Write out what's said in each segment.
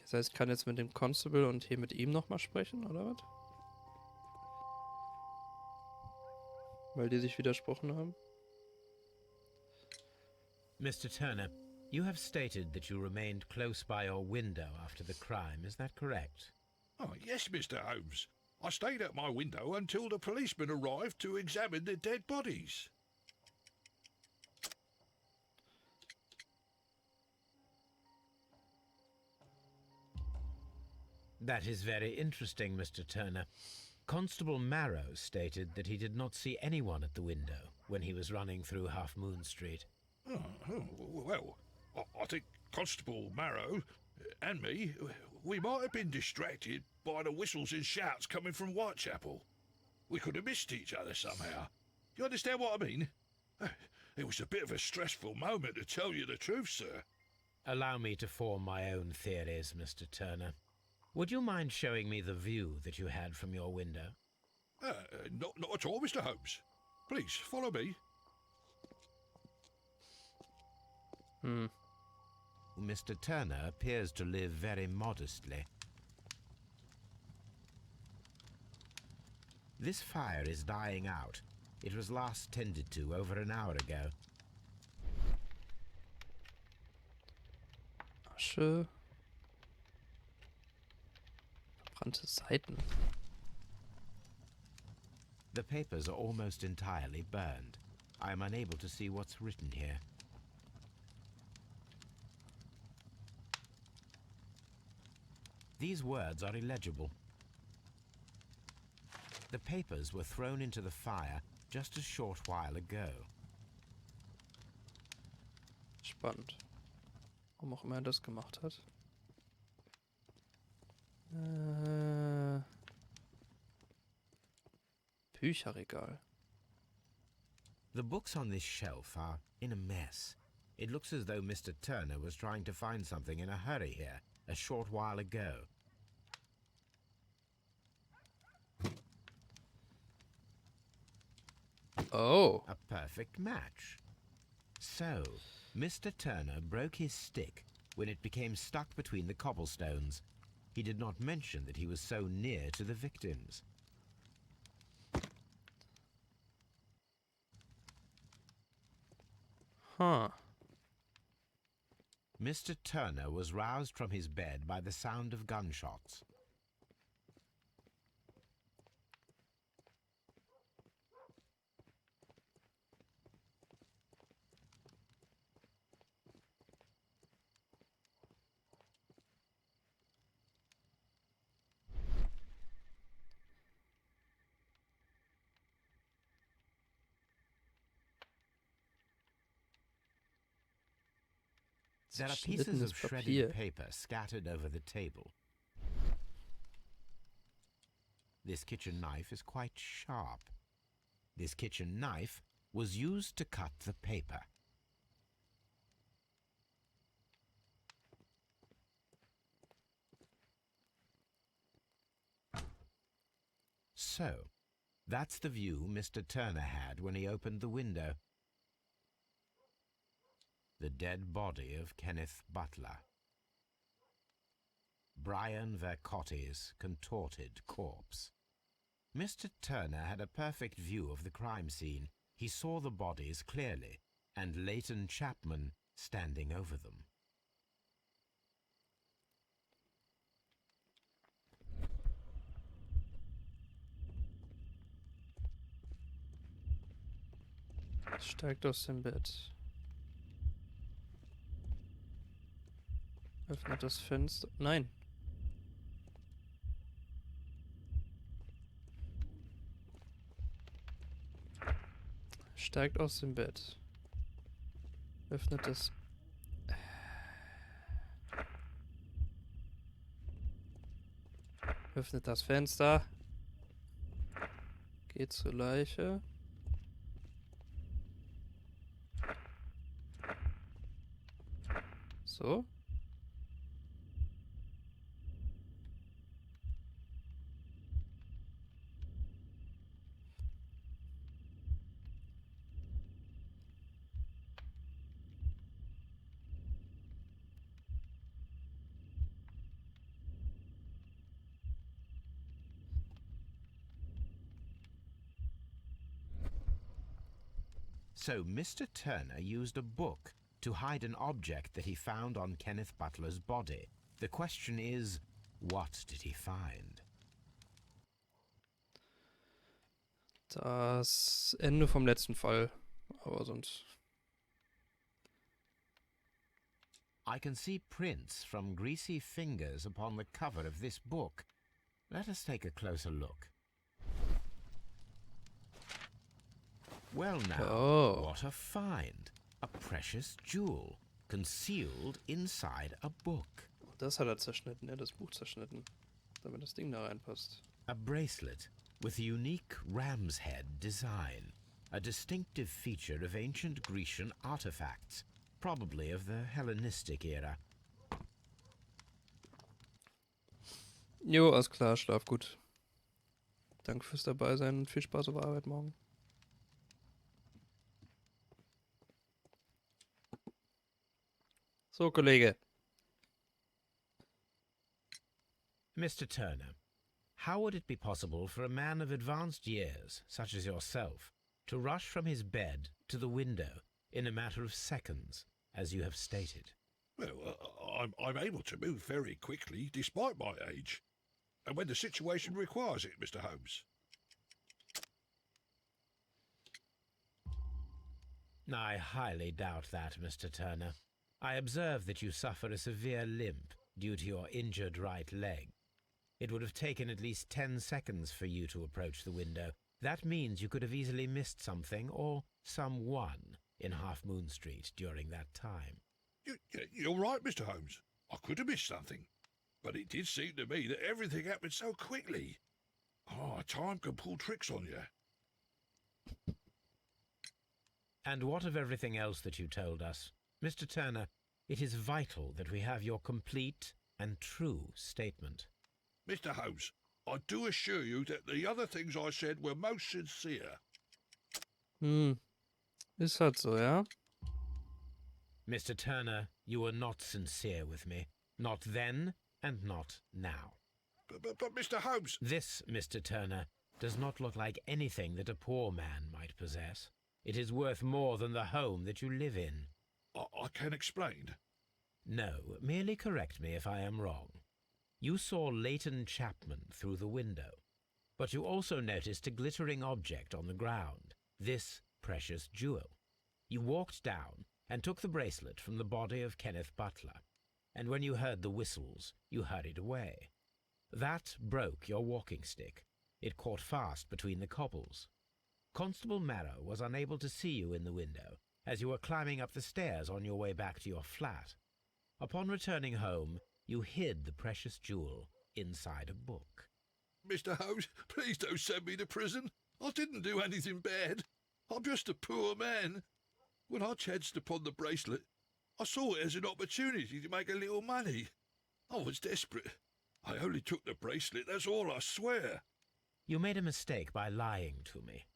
Das heißt, ich kann jetzt mit dem Constable und hier mit ihm nochmal sprechen, oder was? Weil die sich widersprochen haben. Mr. Turner, you have stated that you remained close by your window after the crime, is that correct? Oh, yes, Mr. Holmes. I stayed at my window until the policeman arrived to examine the dead bodies. That is very interesting, Mr. Turner. Constable Marrow stated that he did not see anyone at the window when he was running through Half Moon Street. Well, I think Constable Marrow and me, we might have been distracted by the whistles and shouts coming from Whitechapel. We could have missed each other somehow. You understand what I mean? It was a bit of a stressful moment, to tell you the truth, sir. Allow me to form my own theories, Mr. Turner. Would you mind showing me the view that you had from your window? Not at all, Mr. Holmes. Please, follow me. Mr. Turner appears to live very modestly. This fire is dying out. It was last tended to over an hour ago. Asche. Verbrannte Seiten. The papers are almost entirely burned. I am unable to see what's written here. These words are illegible. The papers were thrown into the fire just a short while ago. Spannend. Warum auch immer er das gemacht hat. Bücherregal. The books on this shelf are in a mess. It looks as though Mr. Turner was trying to find something in a hurry here a short while ago. Oh. A perfect match. So, Mr. Turner broke his stick when it became stuck between the cobblestones. He did not mention that he was so near to the victims. Huh. Mr. Turner was roused from his bed by the sound of gunshots. There are pieces of shredded paper scattered over the table. This kitchen knife is quite sharp. This kitchen knife was used to cut the paper. So, that's the view Mr. Turner had when he opened the window. The dead body of Kenneth Butler. Brian Vercotti's contorted corpse. Mr. Turner had a perfect view of the crime scene. He saw the bodies clearly, and Leighton Chapman standing over them. Steigt aus dem Bett. Öffnet das Fenster. Nein. Steigt aus dem Bett. Öffnet das. Öffnet das Fenster. Geht zur Leiche. So. So Mr. Turner used a book to hide an object that he found on Kenneth Butler's body. The question is, what did he find? Das Ende vom letzten Fall. Aber sonst. I can see prints from greasy fingers upon the cover of this book. Let us take a closer look. Well now, what a find. A precious jewel, concealed inside a book. Das hat er zerschnitten, das Buch zerschnitten, damit das Ding da reinpasst. A bracelet with a unique ram's head design, a distinctive feature of ancient Grecian artifacts, probably of the Hellenistic era. Jo, alles klar, schlaf gut. Danke fürs Dabeisein und viel Spaß auf der Arbeit morgen. So, Kollege. Mr. Turner, how would it be possible for a man of advanced years, such as yourself, to rush from his bed to the window in a matter of seconds, as you have stated? Well, I'm able to move very quickly, despite my age. And when the situation requires it, Mr. Holmes. I highly doubt that, Mr. Turner. I observe that you suffer a severe limp due to your injured right leg. It would have taken at least 10 seconds for you to approach the window. That means you could have easily missed something or someone in Half Moon Street during that time. You're right, Mr. Holmes. I could have missed something. But it did seem to me that everything happened so quickly. Oh, time can pull tricks on you. And what of everything else that you told us? Mr. Turner, it is vital that we have your complete and true statement. Mr. Holmes, I do assure you that the other things I said were most sincere. Ist halt so, ja? Mr. Turner, you were not sincere with me. Not then and not now. But Mr. Holmes... This, Mr. Turner, does not look like anything that a poor man might possess. It is worth more than the home that you live in. I can explain. No, merely correct me if I am wrong. You saw Leighton Chapman through the window, but you also noticed a glittering object on the ground, this precious jewel. You walked down and took the bracelet from the body of Kenneth Butler, and when you heard the whistles, you hurried away. That broke your walking stick. It caught fast between the cobbles. Constable Marrow was unable to see you in the window, as you were climbing up the stairs on your way back to your flat. Upon returning home, you hid the precious jewel inside a book. Mr. Holmes, please don't send me to prison. I didn't do anything bad. I'm just a poor man. When I chanced upon the bracelet, I saw it as an opportunity to make a little money. I was desperate. I only took the bracelet, that's all, I swear. You made a mistake by lying to me.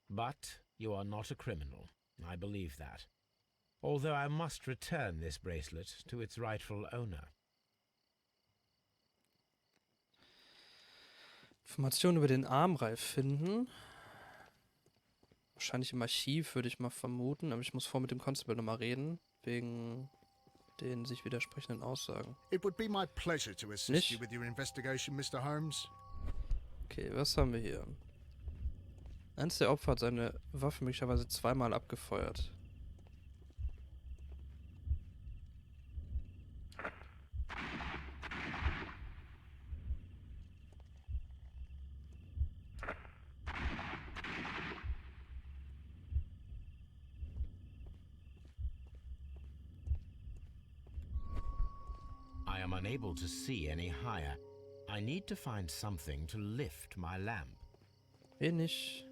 But you are not a criminal. I believe that. Although I must return this bracelet to its rightful owner. Informationen über den Armreif finden. Wahrscheinlich im Archiv, würde ich mal vermuten. Aber ich muss vor mit dem Constable nochmal reden. Wegen den sich widersprechenden Aussagen. It would be my pleasure to assist you with your investigation, Mr. Holmes. Okay, was haben wir hier? Eins der Opfer hat seine Waffe möglicherweise zweimal abgefeuert. I am unable to see any higher. I need to find something to lift my lamp. Wenig.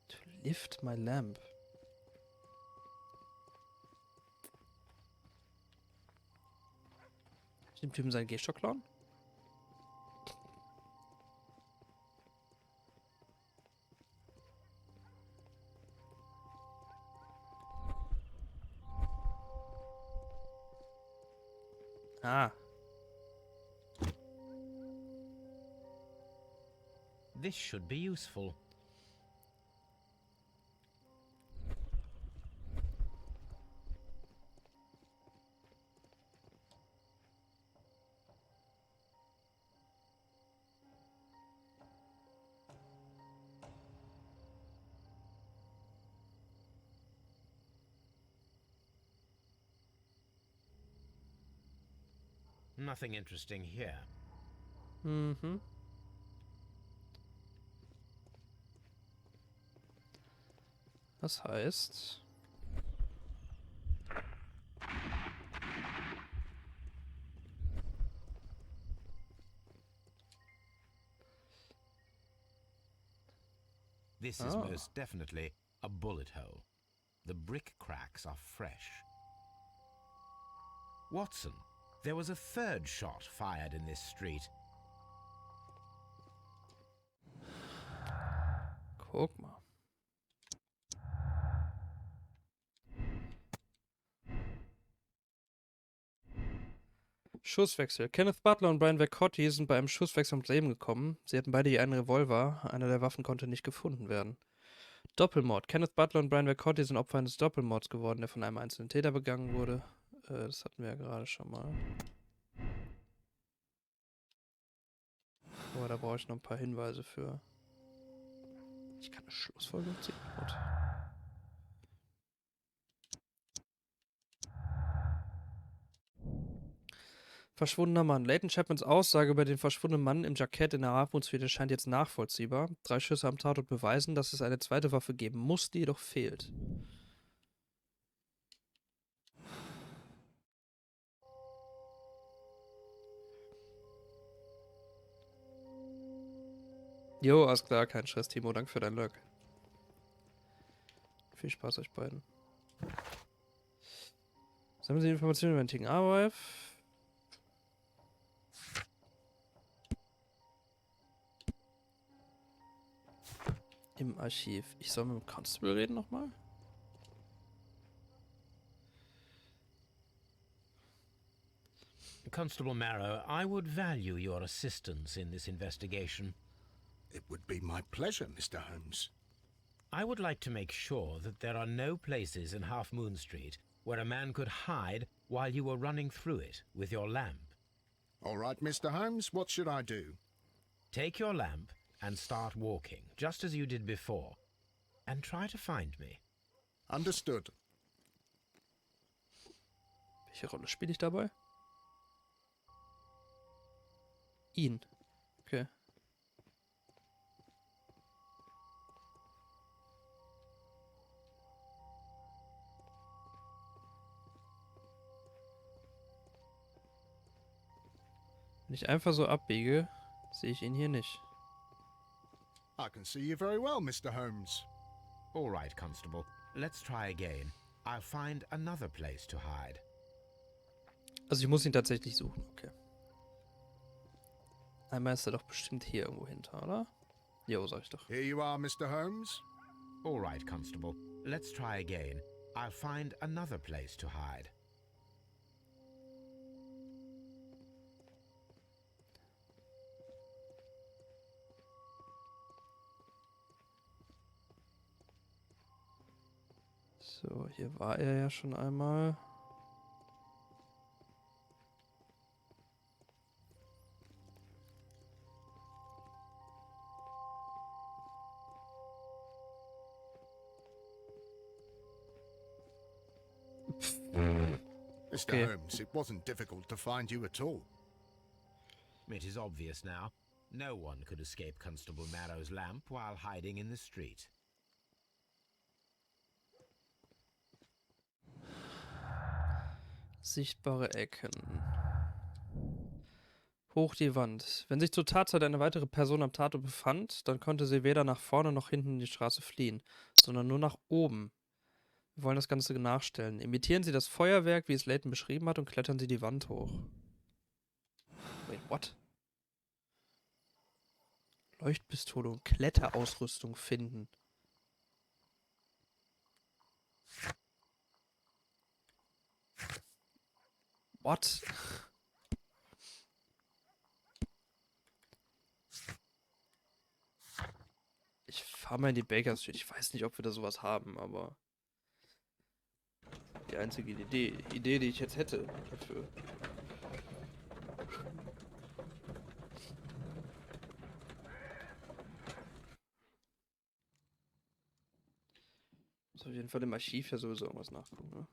To lift my lamp. Dem Typen seinen Gehstock klauen? Ah. This should be useful. Nothing interesting here. Mhm. Das heißt... This is most definitely a bullet hole. The brick cracks are fresh. Watson, there was a third shot fired in this street. Guck mal. Schusswechsel. Kenneth Butler und Brian Vercotti sind bei einem Schusswechsel ums Leben gekommen. Sie hatten beide je einen Revolver. Einer der Waffen konnte nicht gefunden werden. Doppelmord. Kenneth Butler und Brian Vercotti sind Opfer eines Doppelmords geworden, der von einem einzelnen Täter begangen wurde. Das hatten wir ja gerade schon mal. Aber da brauche ich noch ein paar Hinweise für. Ich kann eine Schlussfolgerung ziehen. Gut. Verschwundener Mann. Leighton Chapmans Aussage über den verschwundenen Mann im Jackett in der Halfmoon-Suite scheint jetzt nachvollziehbar. 3 Schüsse am Tatort beweisen, dass es eine zweite Waffe geben muss, die jedoch fehlt. Jo, alles klar, kein Stress, Timo. Danke für dein Luck. Viel Spaß euch beiden. Sammeln Sie Informationen über den antiken Archive. Im Archiv. Ich soll mit dem Constable reden nochmal? Constable Marrow, I would value your assistance in this investigation. It would be my pleasure, Mr. Holmes. I would like to make sure that there are no places in Half Moon Street where a man could hide while you were running through it with your lamp. All right, Mr. Holmes, what should I do? Take your lamp and start walking, just as you did before, and try to find me. Understood. Welche Rolle spiele ich dabei? Ihn. Okay. Wenn ich einfach so abbiege, sehe ich ihn hier nicht. I can see you very well, Mr. Holmes. All right, Constable. Let's try again. I'll find another place to hide. Also ich muss ihn tatsächlich suchen, okay. Einmal ist er doch bestimmt hier irgendwo hinter, oder? Jo, sag ich doch. Here you are, Mr. Holmes. All right, Constable. Let's try again. I'll find another place to hide. So, hier war er ja schon einmal. Mr. Okay. Holmes, it wasn't difficult to find you at all. It is obvious now. No one could escape Constable Marrow's lamp while hiding in the street. Sichtbare Ecken. Hoch die Wand. Wenn sich zur Tatzeit eine weitere Person am Tatort befand, dann konnte sie weder nach vorne noch hinten in die Straße fliehen, sondern nur nach oben. Wir wollen das Ganze nachstellen. Imitieren Sie das Feuerwerk, wie es Leighton beschrieben hat, und klettern Sie die Wand hoch. Wait, what? Leuchtpistole und Kletterausrüstung finden. What? Ich fahr mal in die Baker Street. Ich weiß nicht, ob wir da sowas haben, aber die einzige Idee, die ich jetzt hätte dafür. Muss auf jeden Fall im Archiv ja sowieso irgendwas nachgucken, ne?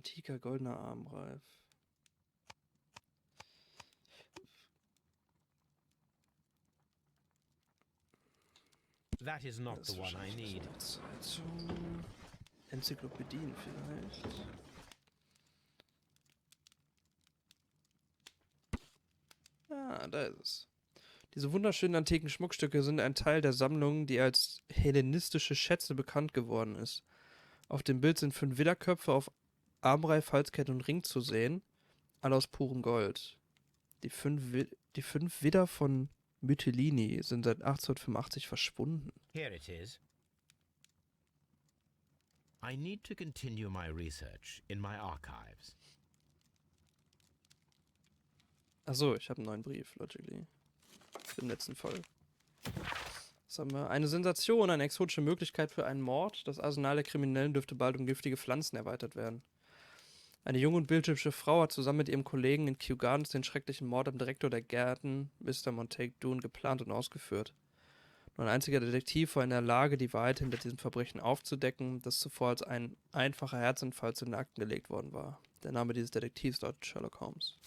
Antiker goldener Armreif. That is not the one I need. Zeitung. Enzyklopädien vielleicht. Ah, da ist es. Diese wunderschönen antiken Schmuckstücke sind ein Teil der Sammlung, die als hellenistische Schätze bekannt geworden ist. Auf dem Bild sind 5 Widderköpfe auf Armreif, Halskette und Ring zu sehen, alle aus purem Gold. Die fünf Widder von Mytilini sind seit 1885 verschwunden. Here it is. I need to continue my research in my archives. Achso, ich habe einen neuen Brief, logically. Für den letzten Fall. Was haben wir? Eine Sensation, eine exotische Möglichkeit für einen Mord. Das Arsenal der Kriminellen dürfte bald um giftige Pflanzen erweitert werden. Eine junge und bildhübsche Frau hat zusammen mit ihrem Kollegen in Kew Gardens den schrecklichen Mord am Direktor der Gärten, Mr. Montague Dune, geplant und ausgeführt. Nur ein einziger Detektiv war in der Lage, die Wahrheit hinter diesem Verbrechen aufzudecken, das zuvor als ein einfacher Herzinfarkt zu den Akten gelegt worden war. Der Name dieses Detektivs lautet Sherlock Holmes.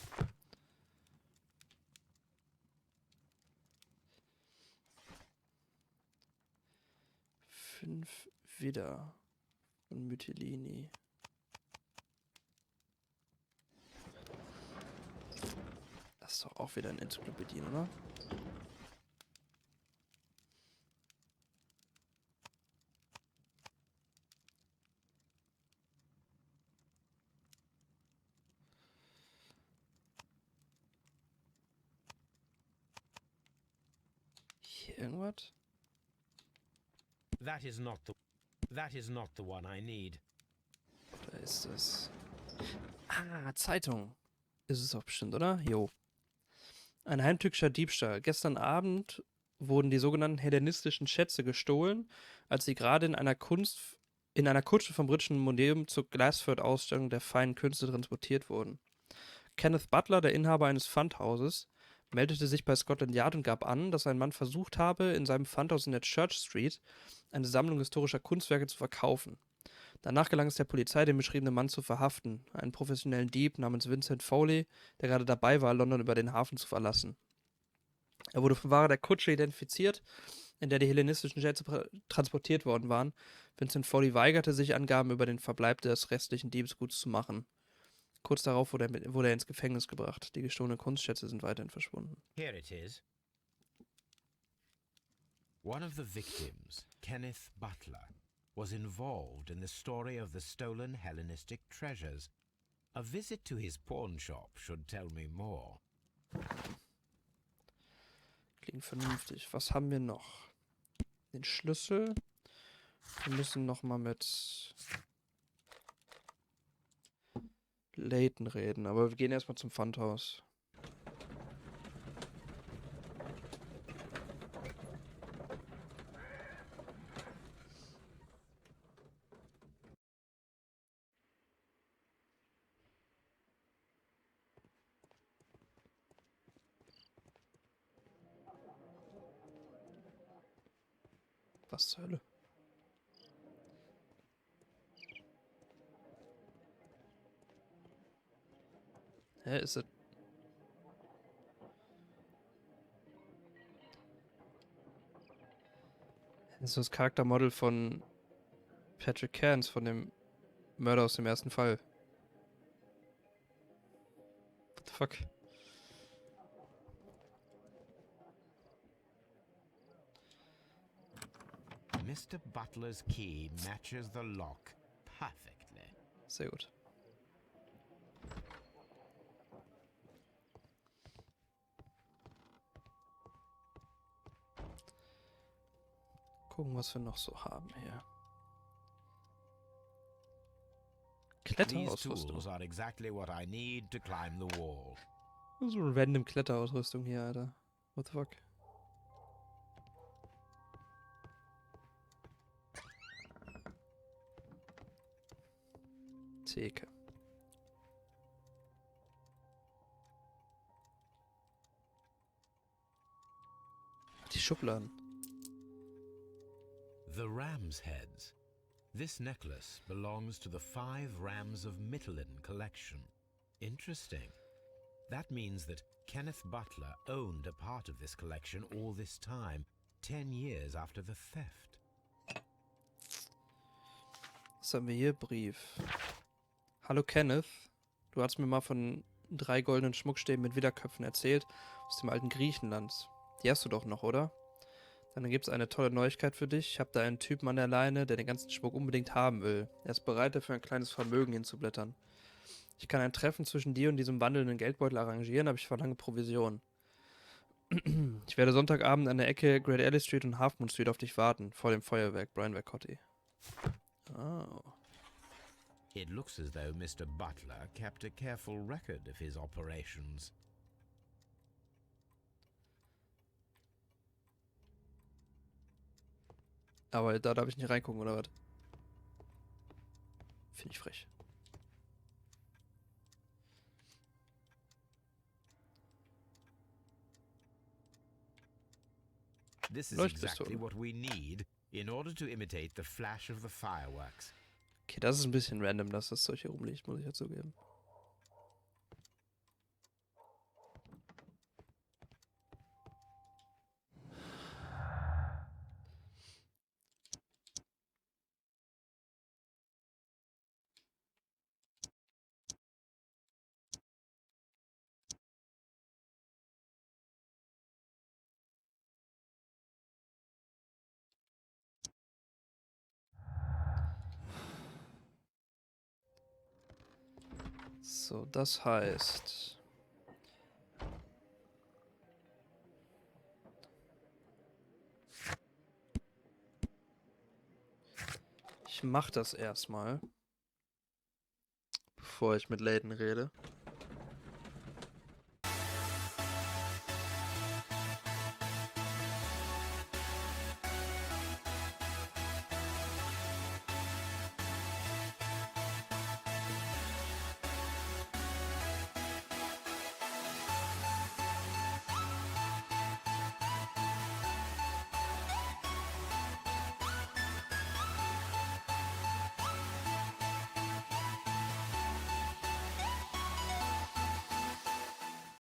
Fünf Widder von Mytilini. Das ist doch auch wieder ein Enzyklopädien, oder? Hier irgendwas? That is not the one I need. Da ist es. Ah, Zeitung. Ist es doch bestimmt, oder? Jo. Ein heimtückischer Diebstahl. Gestern Abend wurden die sogenannten hellenistischen Schätze gestohlen, als sie gerade in einer Kutsche vom Britischen Museum zur Glassford-Ausstellung der feinen Künste transportiert wurden. Kenneth Butler, der Inhaber eines Pfandhauses, meldete sich bei Scotland Yard und gab an, dass ein Mann versucht habe, in seinem Pfandhaus in der Church Street eine Sammlung historischer Kunstwerke zu verkaufen. Danach gelang es der Polizei, den beschriebenen Mann zu verhaften, einen professionellen Dieb namens Vincent Foley, der gerade dabei war, London über den Hafen zu verlassen. Er wurde vom Fahrer der Kutsche identifiziert, in der die hellenistischen Schätze transportiert worden waren. Vincent Foley weigerte sich, Angaben über den Verbleib des restlichen Diebesguts zu machen. Kurz darauf wurde er ins Gefängnis gebracht. Die gestohlenen Kunstschätze sind weiterhin verschwunden. Here it is. One of the victims, Kenneth Butler, was involved in the story of the stolen Hellenistic treasures. A visit to his pawn shop should tell me more. Klingt vernünftig. Was haben wir noch? Den Schlüssel. Wir müssen nochmal mit Layton reden, aber wir gehen erstmal zum Pfandhaus. Was zur Hölle? Hä, ist das? Das ist das Charaktermodel von Patrick Cairns, von dem Mörder aus dem ersten Fall. What the fuck? Mr. Butler's key matches the lock perfectly. Sehr gut. Gucken, was wir noch so haben hier. These Kletterausrüstung. tools are exactly what I need to climb the wall. So eine random Kletterausrüstung hier, Alter. What the fuck? Theke. Die Schubladen. The ram's heads. This necklace belongs to the 5 Rams of Mittelin collection. Interesting. That means that Kenneth Butler owned a part of this collection all this time, 10 years after the theft. Was haben wir hier? Brief. Hallo Kenneth. Du hast mir mal von 3 goldenen Schmuckstäben mit Widderköpfen erzählt, aus dem alten Griechenland. Die hast du doch noch, oder? Dann gibt es eine tolle Neuigkeit für dich. Ich habe da einen Typen an der Leine, der den ganzen Schmuck unbedingt haben will. Er ist bereit, dafür ein kleines Vermögen hinzublättern. Ich kann ein Treffen zwischen dir und diesem wandelnden Geldbeutel arrangieren, aber ich verlange Provision. Ich werde Sonntagabend an der Ecke Great Alley Street und Half Moon Street auf dich warten, vor dem Feuerwerk, Brian Vercotti. Oh. It looks as though Mr. Butler kept a careful record of his operations. Aber da darf ich nicht reingucken, oder was? Finde ich frech. This is exactly what we need in order to imitate the flash of the fireworks. Okay, das ist ein bisschen random, dass das Zeug hier rumliegt, muss ich ja zugeben. So, das heißt... Ich mach das erstmal, bevor ich mit Layden rede.